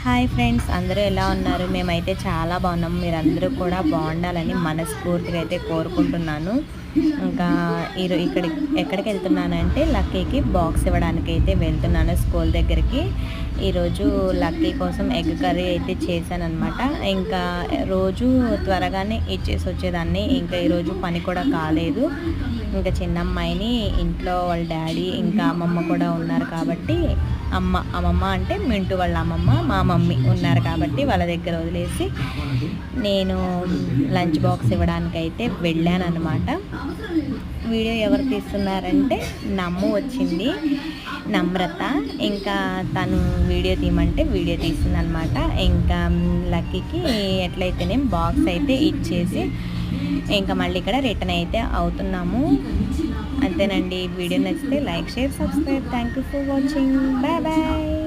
Hi friends, అందరూ ఎలా ఉన్నారు? మేమైతే చాలా బాగున్నాం. మీరందరూ కూడా బాగుండాలని మనస్ఫూర్తిగా అయితే కోరుకుంటున్నాను. ఇంకా ఎక్కడికి వెళ్తున్నానంటే లక్కీకి బాక్స్ ఇవ్వడానికి అయితే వెళ్తున్నాను స్కూల్ దగ్గరికి. ఈరోజు లక్కీ కోసం ఎగ్ కర్రీ అయితే చేశానన్నమాట. ఇంకా రోజు త్వరగానే ఇచ్చేసి వచ్చేదాన్ని. ఇంకా ఈరోజు పని కూడా కాలేదు. ఇంకా చిన్నమ్మాయిని ఇంట్లో వాళ్ళ డాడీ ఇంకా అమ్మమ్మ కూడా ఉన్నారు కాబట్టి, అమ్మమ్మ అంటే మింటూ వాళ్ళ అమ్మమ్మ, మా మమ్మీ ఉన్నారు కాబట్టి వాళ్ళ దగ్గర వదిలేసి నేను లంచ్ బాక్స్ ఇవ్వడానికి అయితే వెళ్ళాను అనమాట. వీడియో ఎవరు తీస్తున్నారంటే నమ్ము వచ్చింది, నమ్రత. ఇంకా తను వీడియో తీయమంటే వీడియో తీస్తుంది అనమాట. ఇంకా లక్కీకి ఎట్లయితేనే బాక్స్ అయితే ఇచ్చేసి ఇంకా మళ్ళీ ఇక్కడ రిటర్న్ అయితే అవుతున్నాము. అంతేనండి. వీడియో నచ్చితే like, share, subscribe. Thank you for watching. Bye bye.